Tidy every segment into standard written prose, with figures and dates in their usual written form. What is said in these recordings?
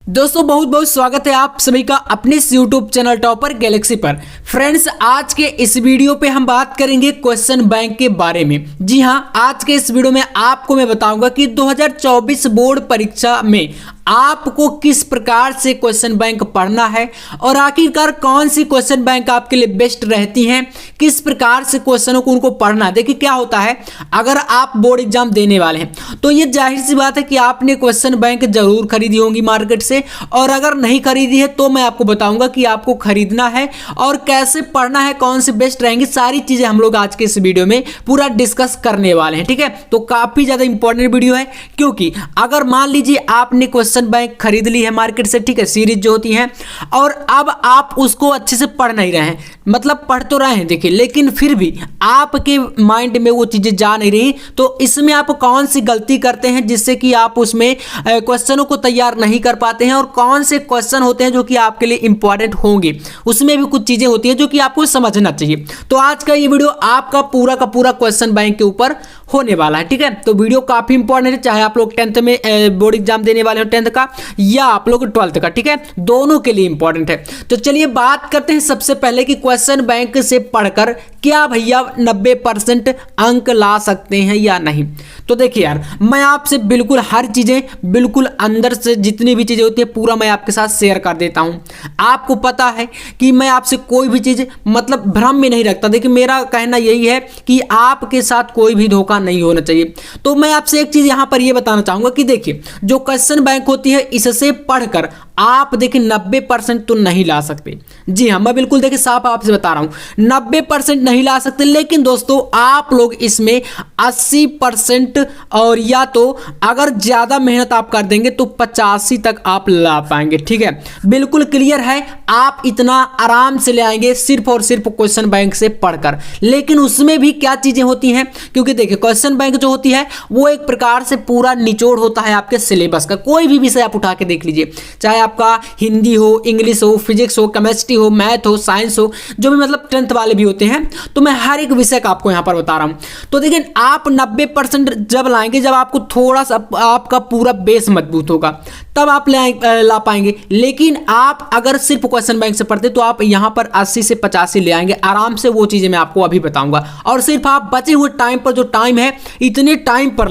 दोस्तों बहुत बहुत स्वागत है आप सभी का अपने इस YouTube चैनल टॉपर गैलेक्सी पर। फ्रेंड्स, आज के इस वीडियो पे हम बात करेंगे क्वेश्चन बैंक के बारे में। जी हां, आज के इस वीडियो में आपको मैं बताऊंगा कि 2024 बोर्ड परीक्षा में आपको किस प्रकार से क्वेश्चन बैंक पढ़ना है और आखिरकार कौन सी क्वेश्चन बैंक आपके लिए बेस्ट रहती हैं, किस प्रकार से क्वेश्चनों को उनको पढ़ना है। देखिए क्या होता है, अगर आप बोर्ड एग्जाम देने वाले हैं तो ये जाहिर सी बात है कि आपने क्वेश्चन बैंक जरूर खरीदी होंगी मार्केट से, और अगर नहीं खरीदी है तो मैं आपको बताऊंगा कि आपको खरीदना है और कैसे पढ़ना है, कौन सी बेस्ट रहेंगी। सारी चीजें हम लोग आज के इस वीडियो में पूरा डिस्कस करने वाले हैं। ठीक है, तो काफी ज्यादा इंपॉर्टेंट वीडियो है, क्योंकि अगर मान लीजिए आपने क्वेश्चन बैंक खरीद ली है मार्केट से, ठीक है, सीरीज जो होती है, और अब आप उसको अच्छे से पढ़ नहीं रहे हैं, मतलब पढ़ तो रहे हैं देखिए, लेकिन फिर भी आपके माइंड में वो चीजें जा नहीं रही, तो इसमें आप कौन सी गलती करते हैं जिससे कि आप उसमें क्वेश्चनों को तैयार नहीं कर पाते हैं, और कौन से क्वेश्चन होते हैं जो कि आपके लिए इंपॉर्टेंट होंगे। उसमें भी कुछ चीजें होती हैं जो कि आपको समझना चाहिए। तो आज का ये वीडियो आपका पूरा का पूरा क्वेश्चन बैंक के ऊपर होने वाला है। ठीक है, तो वीडियो काफी इंपॉर्टेंट है, चाहे आप लोग 10th में बोर्ड एग्जाम देने वाले हो 10th का, या आप लोग 12th का, ठीक है, दोनों के लिए इंपॉर्टेंट है। तो चलिए बात करते हैं सबसे पहले कि क्वेश्चन बैंक से पढ़कर क्या भैया 90% अंक ला सकते हैं या नहीं। तो देखिए यार, मैं आपसे बिल्कुल हर चीजें बिल्कुल अंदर से जितनी भी चीजें होती है पूरा मैं आपके साथ शेयर कर देता हूं। आपको पता है कि मैं आपसे कोई भी चीज मतलब भ्रम में नहीं रखता। देखिए मेरा कहना यही है कि आपके साथ कोई भी धोखा नहीं होना चाहिए। तो मैं आपसे एक चीज यहां पर यह बताना चाहूंगा कि देखिए जो क्वेश्चन बैंक होती है इससे पढ़कर आप देखिए 90% तो नहीं ला सकते। जी हाँ, मैं बिल्कुल देखिए साफ आपसे बता रहा हूं, 90% नहीं ला सकते, लेकिन दोस्तों आप लोग इसमें 80% और या तो अगर ज्यादा मेहनत आप कर देंगे तो 85 तक आप ला पाएंगे। ठीक है, बिल्कुल क्लियर है, आप इतना आराम से ले आएंगे सिर्फ और सिर्फ क्वेश्चन बैंक से पढ़कर। लेकिन उसमें भी क्या चीजें होती हैं, क्योंकि देखिए क्वेश्चन बैंक जो होती है वो एक प्रकार से पूरा निचोड़ होता है आपके सिलेबस का। कोई भी विषय आप उठा के देख लीजिए, चाहे आपका हिंदी हो, इंग्लिश हो, फिजिक्स हो, केमिस्ट्री हो, मैथ हो, साइंस हो, जो भी मतलब 10th वाले भी होते हैं, तो मैं हर एक विषय का आपको यहां पर बता रहा हूं। तो देखिए आप 90% जब लाएंगे, जब आपको थोड़ा सा आपका पूरा बेस मजबूत होगा, तब आप ला पाएंगे। लेकिन आप अगर सिर्फ क्वेश्चन बैंक से पढ़ते तो आप यहां पर 80 से 85 ले आएंगे आराम से। वो चीजें मैं आपको अभी बताऊंगा, और सिर्फ आप बचे हुए टाइम पर, जो टाइम है इतने टाइम पर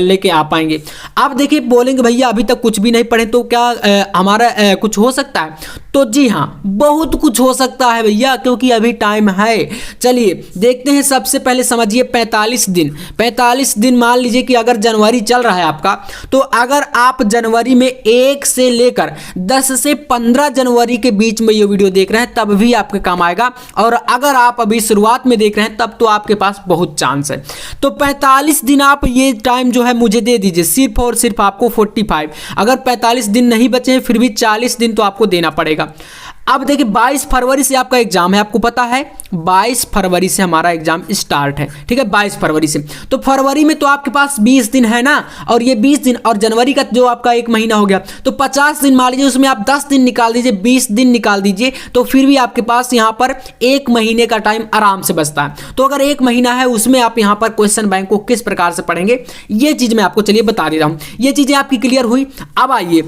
लेके आ पाएंगे। आप देखिए बोलेंगे भैया अभी तक कुछ भी नहीं पढ़े तो क्या हमारा कुछ हो सकता है? तो जी हाँ, बहुत कुछ हो सकता है भैया, क्योंकि अभी टाइम है। चलिए देखते हैं। सबसे पहले समझिए 45 दिन मान लीजिए कि अगर जनवरी चल रहा है आपका, तो अगर आप जनवरी में 1 से लेकर 10 से 15 जनवरी के बीच में ये वीडियो देख रहे हैं तब भी आपके काम आएगा, और अगर आप अभी शुरुआत में देख रहे हैं तब तो आपके पास बहुत चांस है। तो 45 दिन आप ये टाइम जो है मुझे दे दीजिए, सिर्फ और सिर्फ आपको 45। अगर 45 दिन नहीं बचे हैं फिर भी 40 दिन तो आपको देना पड़ेगा। अब देखिए 22 फरवरी से आपका एग्जाम है, आपको पता है 22 फरवरी से हमारा एग्जाम स्टार्ट है। ठीक है, 22 फरवरी से, तो फरवरी में तो आपके पास 20 दिन है ना, और ये 20 दिन और जनवरी का जो आपका 1 महीना हो गया, तो 50 दिन मान लीजिए, उसमें आप 10 दिन निकाल दीजिए, 20 दिन निकाल दीजिए, तो फिर भी आपके पास यहाँ पर 1 महीने का टाइम आराम से बचता है। तो अगर 1 महीना है उसमें आप यहाँ पर क्वेश्चन बैंक को किस प्रकार से पढ़ेंगे ये चीज मैं आपको चलिए बता दे रहा हूँ। ये चीजें आपकी क्लियर हुई। अब आइए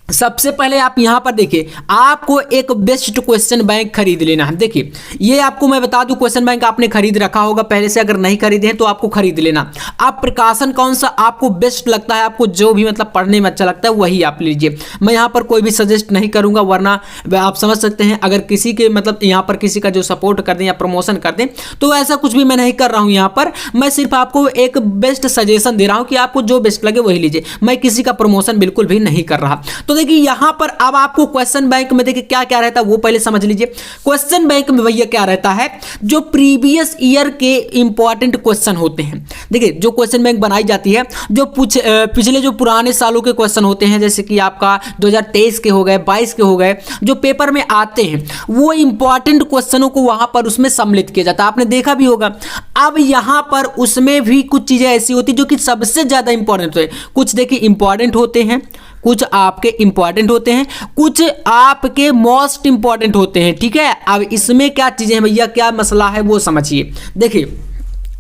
सबसे पहले आप यहां पर देखिए, आपको एक बेस्ट क्वेश्चन बैंक खरीद लेना है। देखिए ये आपको मैं बता दूं, क्वेश्चन बैंक आपने खरीद रखा होगा पहले से, अगर नहीं खरीदे हैं तो आपको खरीद लेना। आप प्रकाशन कौन सा आपको बेस्ट लगता है, आपको जो भी मतलब पढ़ने में अच्छा लगता है वही आप लीजिए। मैं यहां पर कोई भी सजेस्ट नहीं करूंगा, वरना आप समझ सकते हैं अगर किसी के मतलब यहां पर किसी का जो सपोर्ट कर दें या प्रमोशन कर दें, तो ऐसा कुछ भी मैं नहीं कर रहा हूं। यहां पर मैं सिर्फ आपको एक बेस्ट सजेशन दे रहा हूं कि आपको जो बेस्ट लगे वही लीजिए। मैं किसी का प्रमोशन बिल्कुल भी नहीं कर रहा। तो देखिए यहां पर अब आपको क्वेश्चन बैंक में देखिए क्या क्या रहता है वो पहले समझ लीजिए। क्वेश्चन बैंक में भैया क्या रहता है, जो प्रीवियस ईयर के इंपॉर्टेंट क्वेश्चन होते हैं। देखिए जो क्वेश्चन बैंक बनाई जाती है, जो पिछले जो पुराने सालों के क्वेश्चन होते हैं, जैसे कि आपका 2023 के हो गए, 22 के हो गए, जो पेपर में आते हैं, वो इंपॉर्टेंट क्वेश्चनों को वहां पर उसमें सम्मिलित किया जाता है। आपने देखा भी होगा। अब यहां पर उसमें भी कुछ चीजें ऐसी होती जो कि सबसे ज्यादा इंपॉर्टेंट होते हैं। कुछ देखिए इंपॉर्टेंट होते हैं, कुछ आपके इंपॉर्टेंट होते हैं, कुछ आपके मोस्ट इंपॉर्टेंट होते हैं। ठीक है, अब इसमें क्या चीजें हैं भैया, क्या मसला है वो समझिए। देखिए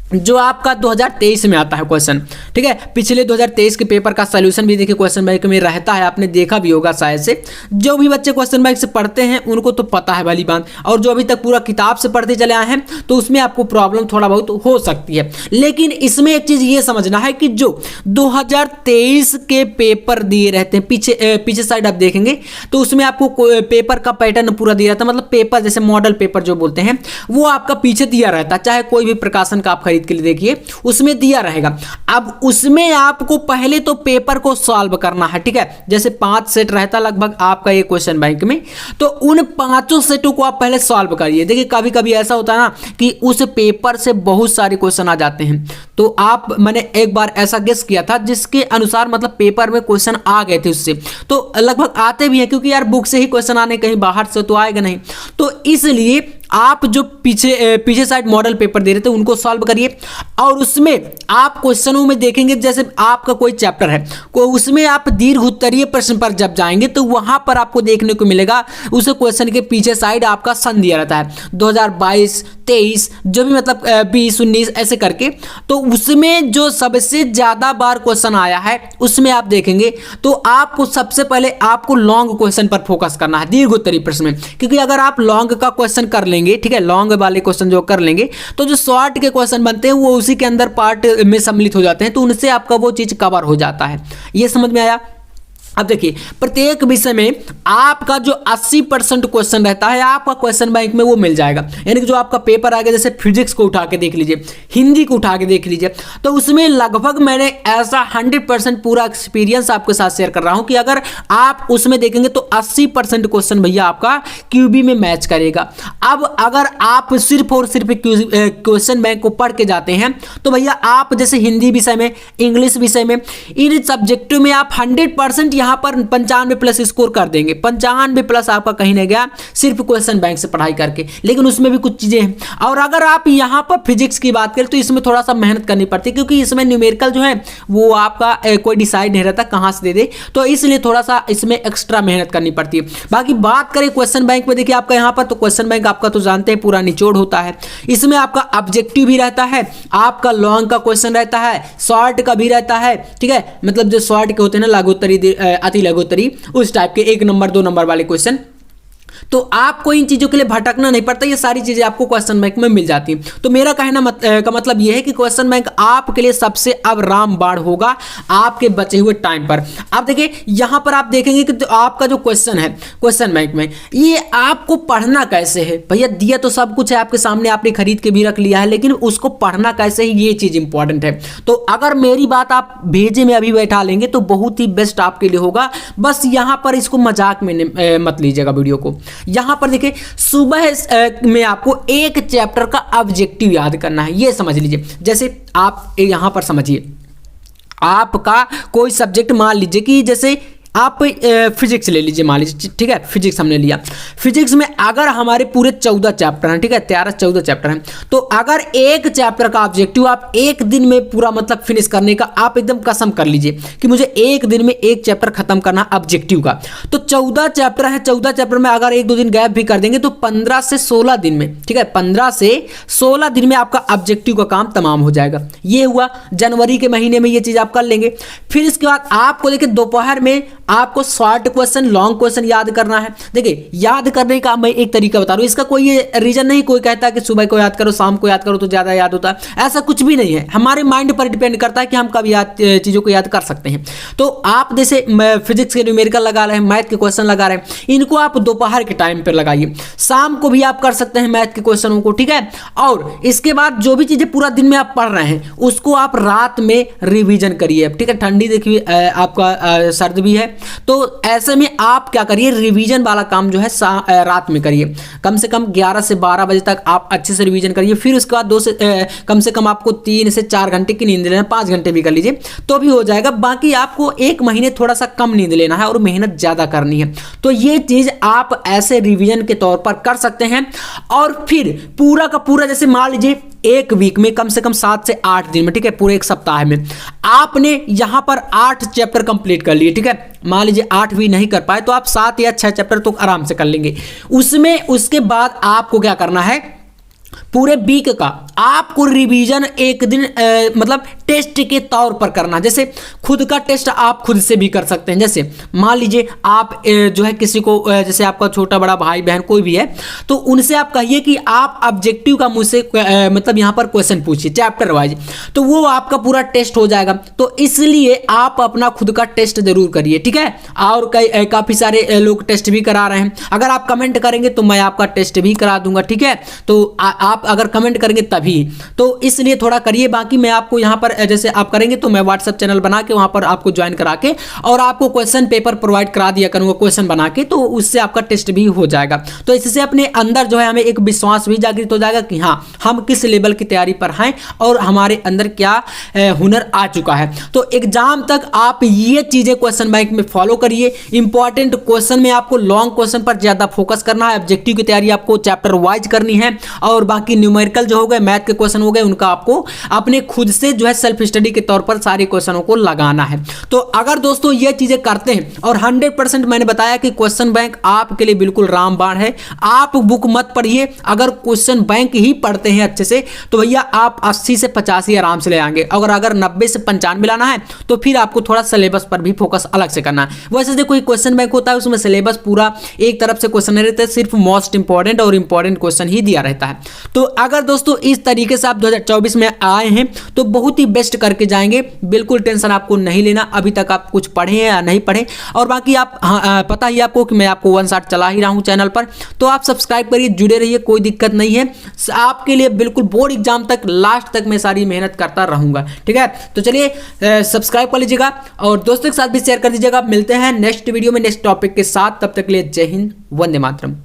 जो आपका 2023 में आता है क्वेश्चन, ठीक है। पिछले 2023 के पेपर का सॉल्यूशन भी देखिए क्वेश्चन बैंक में रहता है, आपने देखा भी होगा शायद से। जो भी बच्चे क्वेश्चन बैंक से पढ़ते हैं उनको तो पता है वाली बात, और जो अभी तक पूरा किताब से पढ़ते चले आए हैं तो उसमें आपको प्रॉब्लम थोड़ा बहुत हो सकती है। लेकिन इसमें एक चीज़ ये समझना है कि जो 2023 के पेपर दिए रहते हैं, पीछे साइड आप देखेंगे तो उसमें आपको पेपर का पैटर्न पूरा दिया रहता है, मतलब पेपर जैसे मॉडल पेपर जो बोलते हैं वो आपका पीछे दिया रहता है, चाहे कोई भी प्रकाशन का आप खरीद के लिए देखिए उसमें दिया रहेगा। अब उसमें आपको पहले तो पेपर को सॉल्व करना है, ठीक है। जैसे 5 सेट रहता लगभग आपका ये क्वेश्चन बैंक में, तो उन 5 सेटों को आप पहले सॉल्व करिए। देखिए कभी कभी ऐसा होता है ना कि उस पेपर से बहुत सारे क्वेश्चन आ जाते हैं, तो मैंने एक बार ऐसा गेस किया था जिसके अनुसार मतलब पेपर में क्वेश्चन आ गए थे उससे, तो लगभग आते भी हैं क्योंकि यार बुक से ही क्वेश्चन आने, कहीं बाहर से तो आएगा नहीं। तो इसलिए आप जो पीछे साइड मॉडल पेपर दे रहे थे उनको सॉल्व करिए, और उसमें आप क्वेश्चनों में देखेंगे जैसे आपका कोई चैप्टर है उसमें आप दीर्घ उत्तरीय प्रश्न पर जब जाएंगे तो वहां पर आपको देखने को मिलेगा उस क्वेश्चन के पीछे साइड आपका सन दिया रहता है 2022, 23, जो भी मतलब 20, 19 ऐसे करके। तो उसमें जो सबसे ज्यादा बार क्वेश्चन आया है उसमें आप देखेंगे तो आपको सबसे पहले आपको लॉन्ग क्वेश्चन पर फोकस करना है, दीर्घ उत्तरीय प्रश्न में। क्योंकि अगर आप लॉन्ग का क्वेश्चन कर लेंगे, ठीक है, लॉन्ग वाले क्वेश्चन जो कर लेंगे तो जो शॉर्ट के क्वेश्चन बनते हैं वो उसी के अंदर पार्ट में सम्मिलित हो जाते हैं, तो उनसे आपका वो चीज कवर हो जाता है। ये समझ में आया। अब देखिए प्रत्येक विषय में आपका जो 80% क्वेश्चन रहता है आपका क्वेश्चन बैंक में वो मिल जाएगा। यानी कि जो आपका पेपर आ गया, जैसे फिजिक्स को उठा के देख लीजिए, हिंदी को उठा के देख लीजिए, तो उसमें लगभग मैंने ऐसा 100% पूरा एक्सपीरियंस आपके साथ शेयर कर रहा हूं कि अगर आप उसमें देखेंगे तो 80% क्वेश्चन भैया आपका क्यूबी में मैच करेगा। अब अगर आप सिर्फ और सिर्फ क्वेश्चन बैंक को पढ़ के जाते हैं तो भैया आप जैसे हिंदी विषय में, इंग्लिश विषय में, इन सब्जेक्टों में आप 100% यहां पर 95+ स्कोर कर देंगे। 95+ आपका कहीं नहीं गया सिर्फ क्वेश्चन बैंक से पढ़ाई करके, लेकिन उसमें भी कुछ चीजें हैं। और अगर आप यहां पर फिजिक्स की बात करें तो इसमें थोड़ा सा मेहनत करनी पड़ती है, क्योंकि इसमें न्यूमेरिकल जो है वो आपका कोई डिसाइड नहीं रहता कहां से दे दे, तो इसलिए थोड़ा सा इसमें एक्स्ट्रा मेहनत करनी पड़ती है। बाकी बात करें क्वेश्चन बैंक में, देखिए आपका यहां पर तो क्वेश्चन बैंक आपका तो जानते हैं पूरा निचोड़ होता है। इसमें आपका ऑब्जेक्टिव भी रहता है, आपका लॉन्ग का क्वेश्चन रहता है, शॉर्ट का भी रहता है, ठीक है, मतलब जो शॉर्ट के होते हैं ना, लघुत्तरी, अति लघुत्तरी, उस टाइप के 1 नंबर 2 नंबर वाले क्वेश्चन। तो आपको इन चीजों के लिए भटकना नहीं पड़ता, ये सारी चीजें आपको क्वेश्चन बैंक में मिल जाती हैं। तो मेरा कहना का मतलब ये है कि क्वेश्चन बैंक आपके लिए सबसे अब रामबाण होगा आपके बचे हुए टाइम पर। अब देखिए यहां पर आप देखेंगे कि तो आपका जो क्वेश्चन है क्वेश्चन बैंक में, ये आपको पढ़ना कैसे है भैया, दिया तो सब कुछ है आपके सामने, आपने खरीद के भी रख लिया है, लेकिन उसको पढ़ना कैसे है ये चीज इंपॉर्टेंट है। तो अगर मेरी बात आप भेजे में अभी बैठा लेंगे तो बहुत ही बेस्ट आपके लिए होगा। बस यहां पर इसको मजाक में मत लीजिएगा वीडियो को। यहां पर देखिए सुबह में आपको एक चैप्टर का ऑब्जेक्टिव याद करना है, ये समझ लीजिए। जैसे आप यहां पर समझिए, आपका कोई सब्जेक्ट मान लीजिए कि जैसे आप फिजिक्स ले लीजिए, मान लीजिए, ठीक है, फिजिक्स हमने लिया। फिजिक्स में अगर हमारे पूरे 14 चैप्टर हैं, ठीक है, 13-14 चैप्टर हैं, तो अगर एक चैप्टर का ऑब्जेक्टिव आप एक दिन में पूरा मतलब फिनिश करने का आप एकदम कसम कर लीजिए कि मुझे एक दिन में एक चैप्टर खत्म करना ऑब्जेक्टिव का, तो 14 चैप्टर है, 14 चैप्टर में अगर 1-2 दिन गैप भी कर देंगे तो 15 से 16 दिन में, ठीक है, 15 से 16 दिन में आपका ऑब्जेक्टिव का काम तमाम हो जाएगा। ये हुआ जनवरी के महीने में, ये चीज आप कर लेंगे। फिर इसके बाद आपको देखिए दोपहर में आपको शॉर्ट क्वेश्चन, लॉन्ग क्वेश्चन याद करना है। देखिए याद करने का मैं एक तरीका बता रहा हूं, इसका कोई रीजन नहीं, कोई कहता है कि सुबह को याद करो, शाम को याद करो तो ज्यादा याद होता है, ऐसा कुछ भी नहीं है। हमारे माइंड पर डिपेंड करता है कि हम कब चीजों को याद कर सकते हैं। तो आप जैसे फिजिक्स के न्यूमेरिकल लगा रहे हैं, मैथ के क्वेश्चन लगा रहे हैं, इनको आप दोपहर के टाइम पर लगाइए, शाम को भी आप कर सकते हैं मैथ के क्वेश्चनों को, ठीक है। और इसके बाद जो भी चीजें पूरा दिन में आप पढ़ रहे हैं उसको आप रात में रिविजन करिए, ठीक है। ठंडी देखिए आपका सर्द भी है, तो ऐसे में आप क्या करिए, रिवीजन वाला काम जो है रात में करिए, कम से कम 11 से 12 बजे तक आप अच्छे से रिवीजन करिए। फिर उसके बाद कम से कम आपको 3 से 4 घंटे की नींद लेना, 5 घंटे भी कर लीजिए तो भी हो जाएगा। बाकी आपको 1 महीने थोड़ा सा कम नींद लेना है और मेहनत ज्यादा करनी है। तो ये चीज आप ऐसे रिवीजन के तौर पर कर सकते हैं। और फिर पूरा का पूरा जैसे मान लीजिए एक वीक में कम से कम 7 से 8 दिन में, ठीक है, पूरे एक सप्ताह में आपने यहां पर 8 चैप्टर कंप्लीट कर लिए, ठीक है। मान लीजिए 8 भी नहीं कर पाए तो आप 7 या 6 चैप्टर तो आराम से कर लेंगे। उसमें उसके बाद आपको क्या करना है, पूरे वीक का आपको रिवीजन एक दिन मतलब टेस्ट के तौर पर करना। जैसे खुद का टेस्ट आप खुद से भी कर सकते हैं। जैसे मान लीजिए आप जो है किसी को जैसे आपका छोटा बड़ा भाई बहन कोई भी है तो उनसे आप कहिए कि आप ऑब्जेक्टिव का मुझसे मतलब यहाँ पर क्वेश्चन पूछिए चैप्टर वाइज, तो वो आपका पूरा टेस्ट हो जाएगा। तो इसलिए आप अपना खुद का टेस्ट जरूर करिए, ठीक है। और काफ़ी सारे लोग टेस्ट भी करा रहे हैं। अगर आप कमेंट करेंगे तो मैं आपका टेस्ट भी करा दूंगा, ठीक है। तो आप अगर कमेंट करेंगे तभी, तो इसलिए थोड़ा करिए। बाकी मैं आपको यहाँ पर जैसे आप करेंगे तो मैं व्हाट्सएप चैनल बना के वहाँ पर आपको ज्वाइन करा के और आपको क्वेश्चन पेपर प्रोवाइड करा दिया करूँगा क्वेश्चन बना के, तो उससे आपका टेस्ट भी हो जाएगा। तो इससे अपने अंदर जो है हमें एक विश्वास भी जागृत हो जाएगा कि हाँ हम किस लेवल की तैयारी पर हैं और हमारे अंदर क्या हुनर आ चुका है। तो एग्जाम तक आप ये चीज़ें क्वेश्चन बैंक में फॉलो करिए। इंपॉर्टेंट क्वेश्चन में आपको लॉन्ग क्वेश्चन पर ज़्यादा फोकस करना है। ऑब्जेक्टिव की तैयारी आपको चैप्टर वाइज करनी है और बाकी न्यूमेरिकल जो हो गए मैथ के क्वेश्चन हो गए उनका आपको अपने खुद से जो है सेल्फ स्टडी के तौर पर सारे क्वेश्चनों को लगाना है। तो अगर दोस्तों ये चीजें करते हैं और 100% मैंने बताया कि क्वेश्चन बैंक आपके लिए बिल्कुल रामबाण है। आप बुक मत पढ़िए, अगर क्वेश्चन बैंक ही पढ़ते हैं अच्छे से तो भैया आप 80 से 85 आराम से ले आएंगे। अगर 90 से 95 लाना है तो फिर आपको थोड़ा सिलेबस पर भी फोकस अलग से करना है। वैसे देखो क्वेश्चन बैंक होता है उसमें सिलेबस पूरा एक तरफ से क्वेश्चन नहीं रहता है, सिर्फ मोस्ट इंपॉर्टेंट और इंपॉर्टेंट क्वेश्चन ही दिया रहता है। तो अगर दोस्तों इस तरीके से आप 2024 में आए हैं तो बहुत ही बेस्ट करके जाएंगे। बिल्कुल टेंशन आपको नहीं लेना। अभी तक आप कुछ पढ़े हैं या नहीं पढ़े, और बाकी आप पता ही आपको कि मैं आपको वन शॉट चला ही रहा हूं चैनल पर, तो आप सब्सक्राइब करिए, जुड़े रहिए, कोई दिक्कत नहीं है। आपके लिए बिल्कुल बोर्ड एग्जाम तक लास्ट तक मैं सारी मेहनत करता रहूंगा, ठीक है। तो चलिए सब्सक्राइब कर लीजिएगा और दोस्तों के साथ भी शेयर कर दीजिएगा। मिलते हैं नेक्स्ट वीडियो में नेक्स्ट टॉपिक के साथ, तब तक के लिए जय हिंद, वंदे मातरम।